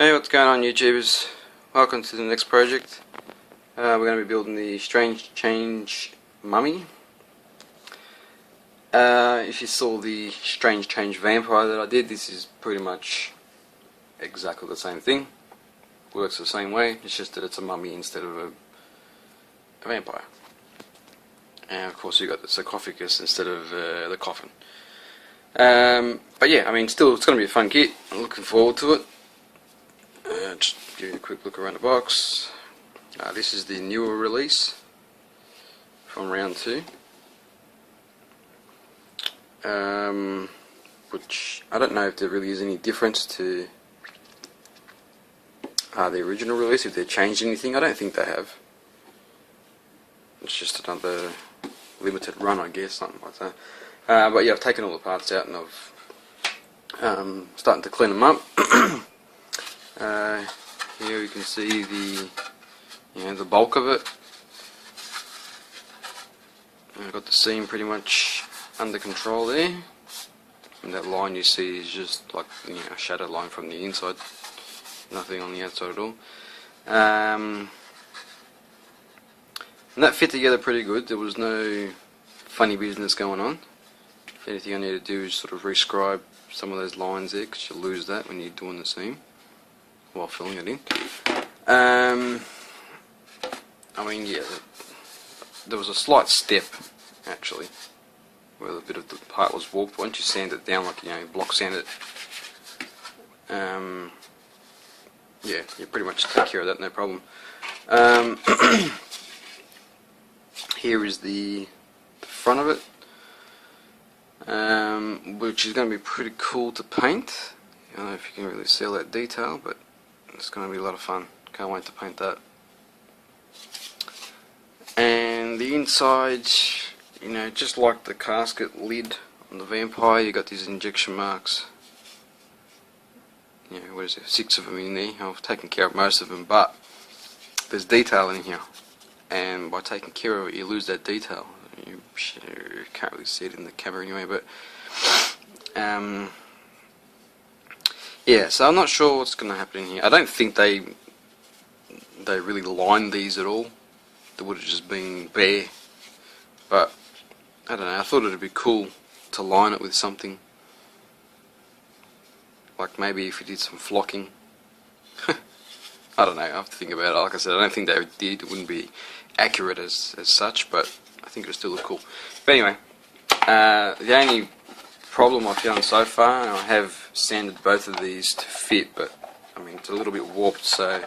Hey, what's going on, YouTubers? Welcome to the next project. We're going to be building the Strange Change Mummy. If you saw the Strange Change Vampire that I did, this is pretty much exactly the same thing. Works the same way, it's just that it's a mummy instead of a vampire. And of course you got the sarcophagus instead of the coffin. But yeah, I mean, still, it's going to be a fun kit. I'm looking forward to it. Just give you a quick look around the box. This is the newer release from round 2, which I don't know if there really is any difference to the original release, if they've changed anything. I don't think they have. It's just another limited run, I guess, something like that. But yeah, I've taken all the parts out and I've starting to clean them up. Here you can see the bulk of it. I've got the seam pretty much under control there, and that line you see is just like a shadow line from the inside, nothing on the outside at all. And that fit together pretty good. There was no funny business going on. If anything, I need to do is sort of rescribe some of those lines there, because you lose that when you're doing the seam while filling it in. I mean, yeah, there was a slight step actually where a bit of the part was warped. Once you sand it down, like block sand it, yeah, you pretty much take care of that, no problem. Here is the front of it, which is going to be pretty cool to paint. I don't know if you can really see all that detail, but it's going to be a lot of fun. Can't wait to paint that. And the inside, just like the casket lid on the vampire, you got these injection marks. What is it? 6 of them in there. I've taken care of most of them, but there's detail in here, and by taking care of it, you lose that detail. You can't really see it in the camera anyway, but yeah, so I'm not sure what's going to happen in here. I don't think they really lined these at all. They would have just been bare. But I don't know, I thought it would be cool to line it with something. Like maybe if you did some flocking. I don't know, I have to think about it. Like I said, I don't think they did. It wouldn't be accurate as such, but I think it would still look cool. But anyway, the only problem I've found so far, and I have sanded both of these to fit, but I mean it's a little bit warped, so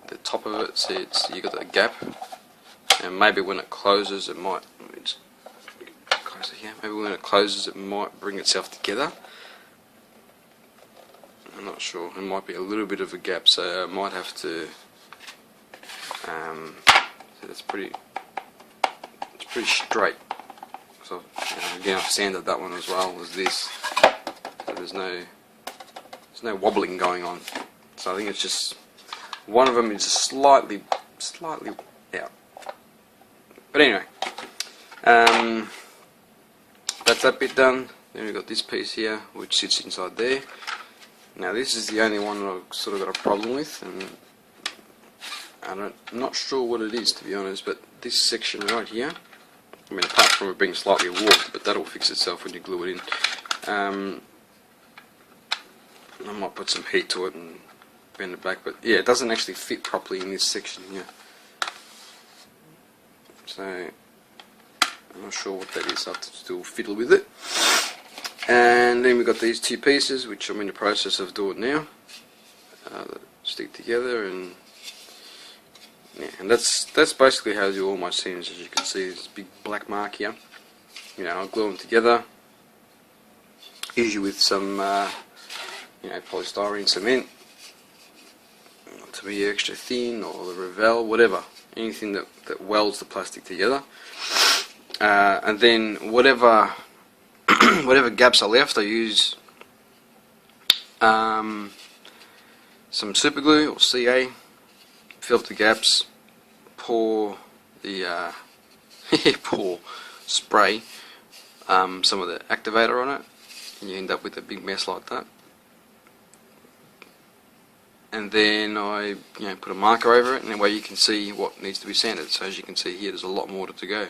the top of it, see, you got that gap, and maybe when it closes it might, let me just close it here, maybe when it closes it might bring itself together. I'm not sure, it might be a little bit of a gap, so I might have to, so it's pretty straight. So again, I've sanded that one as well as this, so there's no wobbling going on. So I think it's just one of them is slightly out. But anyway, that's that bit done. Then we've got this piece here, which sits inside there. Now this is the only one that I've sort of got a problem with, and I'm not sure what it is, to be honest, but this section right here, I mean, apart from it being slightly warped, but that'll fix itself when you glue it in. I might put some heat to it and bend it back, but yeah, it doesn't actually fit properly in this section here. So I'm not sure what that is. I have to still fiddle with it. And then we've got these 2 pieces, which I'm in the process of doing now, that stick together, and yeah, and that's basically how I do all my seams. As you can see, there's a big black mark here. I'll glue them together, usually with some polystyrene cement to be extra thin, or the Revell, whatever, anything that welds the plastic together. And then whatever gaps are left, I use some super glue or CA, fill up the gaps, pour the spray some of the activator on it, and you end up with a big mess like that. and then I put a marker over it, and that way you can see what needs to be sanded. So as you can see here, there's a lot more to go.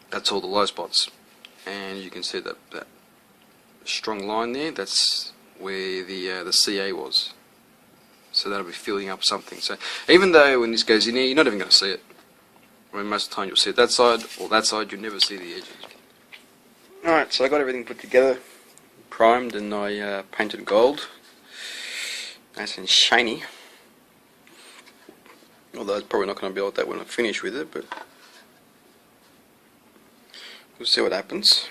That's all the low spots, and you can see that strong line there. That's where the CA was. So that'll be filling up something. So even though when this goes in here, you're not even going to see it. I mean, most of the time you'll see it that side or that side. You'll never see the edges. Alright, so I got everything put together, primed, and I painted gold. Nice and shiny. Although it's probably not going to be like that when I finish with it, but we'll see what happens.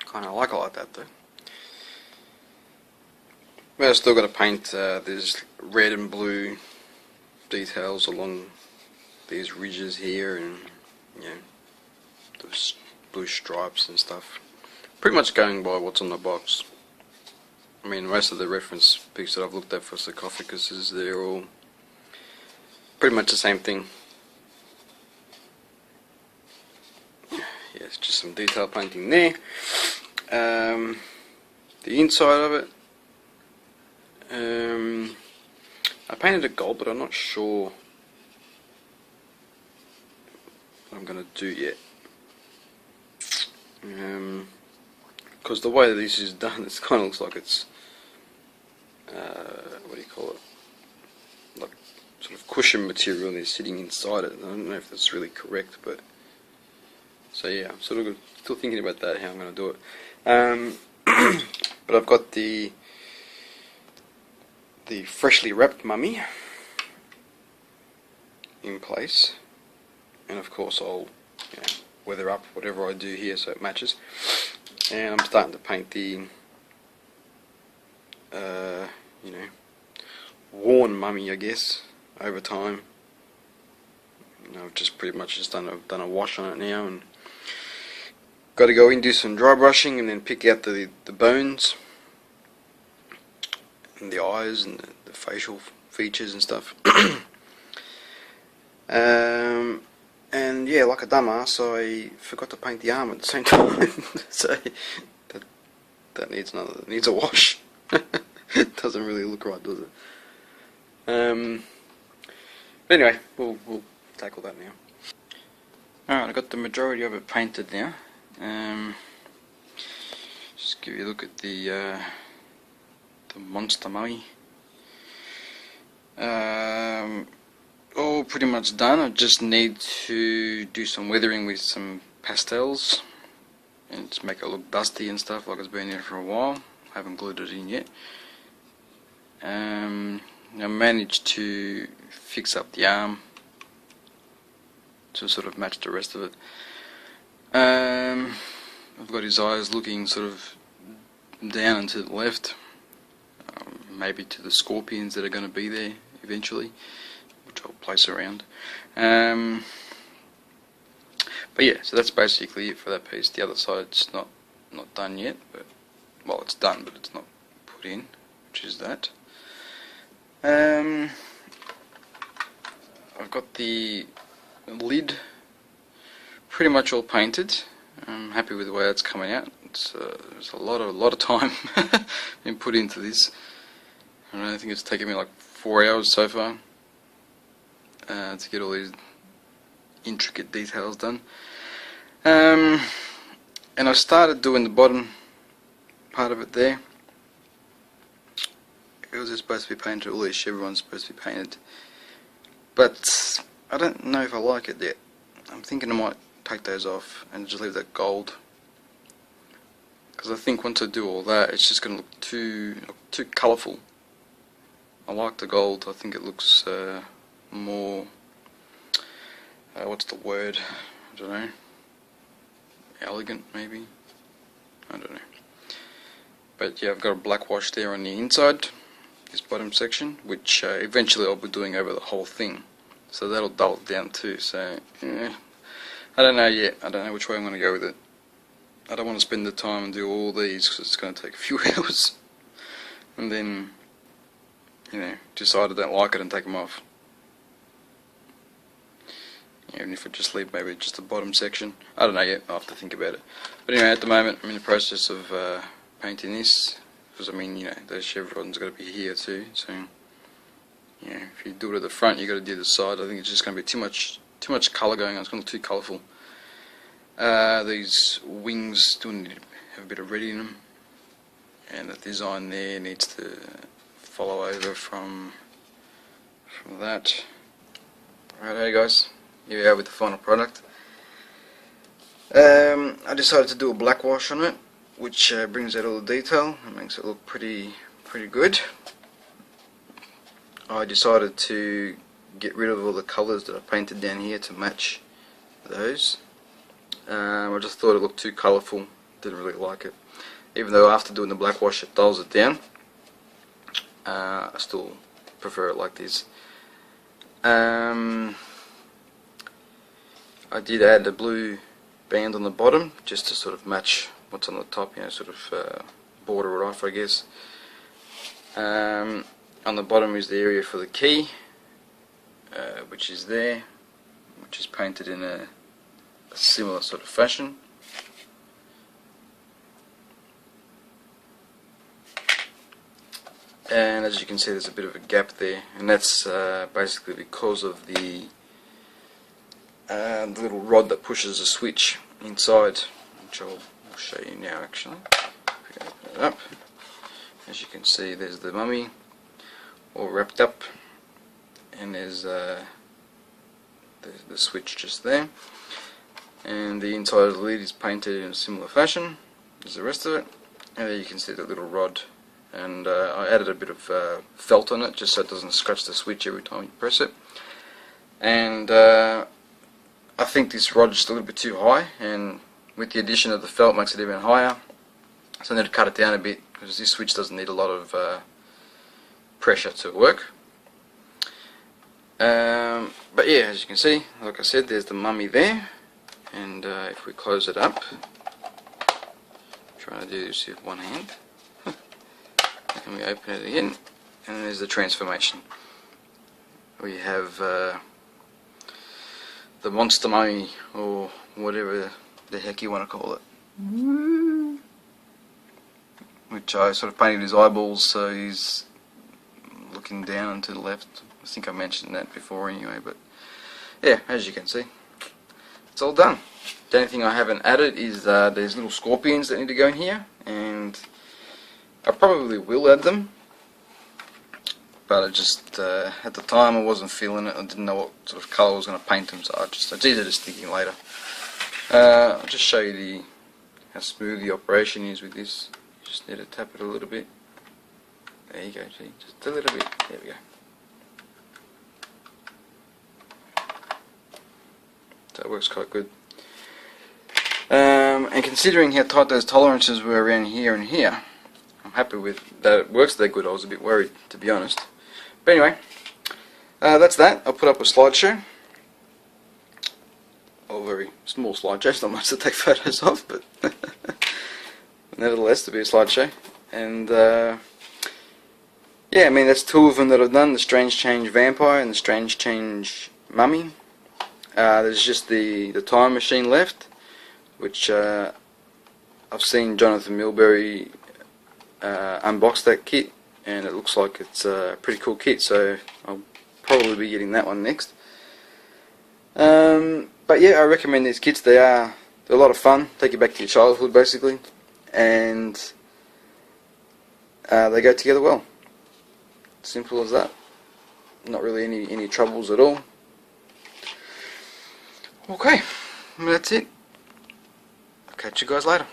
Kind of like it like that though. But I've still got to paint there's red and blue details along these ridges here, and those blue stripes and stuff. Pretty much going by what's on the box. I mean, most of the reference pics that I've looked at for sarcophaguses, they're all pretty much the same thing. Yeah, it's just some detail painting there. The inside of it, I painted it gold, but I'm not sure what I'm going to do yet. Because the way this is done, it kind of looks like it's, what do you call it? Like sort of cushion material, and they're sitting inside it. I don't know if that's really correct, but so yeah, I'm sort of still thinking about that, how I'm going to do it. But I've got the freshly wrapped mummy in place, and of course I'll weather up whatever I do here so it matches. And I'm starting to paint the worn mummy, I guess, over time. I've just pretty much just done a wash on it now, and got to go in, do some dry brushing, and then pick out the bones and the eyes and the facial features and stuff. And yeah, like a dumbass, I forgot to paint the arm at the same time. So that needs a wash. It doesn't really look right, does it? But anyway, we'll tackle that now. Alright, I got the majority of it painted now. Just give you a look at the monster mummy. All pretty much done. I just need to do some weathering with some pastels and just make it look dusty and stuff, like it's been there for a while. I haven't glued it in yet. I managed to fix up the arm to sort of match the rest of it. I've got his eyes looking sort of down and to the left, maybe to the scorpions that are going to be there eventually, which I'll place around. But yeah, so that's basically it for that piece. The other side's not done yet, but well, it's done, but it's not put in, which is that. I've got the lid pretty much all painted. I'm happy with the way it's coming out. There's a lot of time been put into this. I think it's taken me like 4 hours so far to get all these intricate details done. And I started doing the bottom part of it there. It was just supposed to be painted, all these chevrons supposed to be painted, but I don't know if I like it yet. I'm thinking I might take those off and just leave that gold, because I think once I do all that, it's just going to look too colourful. I like the gold. I think it looks more, what's the word, I don't know, elegant maybe, I don't know. But yeah, I've got a black wash there on the inside, this bottom section, which eventually I'll be doing over the whole thing, so that'll dull it down too. So yeah, I don't know yet. I don't know which way I'm going to go with it. I don't want to spend the time and do all these because it's going to take a few hours, and then decide I don't like it and take them off. Even if I just leave maybe just the bottom section, I don't know yet. I'll have to think about it. But anyway, at the moment I'm in the process of painting this because I mean, you know, those chevrons got to be here too. So, you know, if you do it at the front, you got to do the side. I think it's just going to be too much colour going on. It's going to look too colourful. These wings do need to have a bit of red in them, and the design there needs to follow over from that. Right, hey guys, here we are with the final product. I decided to do a black wash on it, which brings out all the detail and makes it look pretty good. I decided to get rid of all the colours that I painted down here to match those. I just thought it looked too colourful, didn't really like it. Even though after doing the black wash it dulls it down, I still prefer it like this. I did add a blue band on the bottom just to sort of match what's on the top, you know, sort of border it off, I guess. On the bottom is the area for the key, which is there, which is painted in a similar sort of fashion. And as you can see, there's a bit of a gap there, and that's basically because of the little rod that pushes the switch inside, which I'll show you now actually. If we open it up, as you can see, there's the mummy all wrapped up, and there's the switch just there, and the inside of the lid is painted in a similar fashion as the rest of it, and there you can see the little rod. And I added a bit of felt on it just so it doesn't scratch the switch every time you press it. And I think this rod's just a little bit too high, and with the addition of the felt makes it even higher. So I need to cut it down a bit because this switch doesn't need a lot of pressure to work. But yeah, as you can see, like I said, there's the mummy there, and if we close it up, I'm trying to do this with one hand. And we open it again, and there's the transformation. We have the monster mummy, or whatever the heck you want to call it, which I sort of painted his eyeballs so he's looking down to the left. I think I mentioned that before anyway, but yeah, as you can see, it's all done. The only thing I haven't added is there's little scorpions that need to go in here, and I probably will add them, but I just, at the time I wasn't feeling it. I didn't know what sort of colour I was going to paint them, so it's easier just thinking later. I'll just show you how smooth the operation is with this. Just need to tap it a little bit. There you go, see, just a little bit, there we go. So it works quite good. And considering how tight those tolerances were around here and here, I'm happy with that it works that good. I was a bit worried, to be honest. But anyway, that's that. I'll put up a slideshow. A very small slideshow, not much to take photos of, but nevertheless, to be a slideshow. And yeah, I mean, that's two of them that I've done, the Strange Change Vampire and the Strange Change Mummy. There's just the Time Machine left, which I've seen Jonathan Milbury unbox that kit, and it looks like it's a pretty cool kit, so I'll probably be getting that one next. But yeah, I recommend these kits. They're a lot of fun, take you back to your childhood basically, and they go together well. Simple as that. Not really any troubles at all. Okay, that's it. I'll catch you guys later.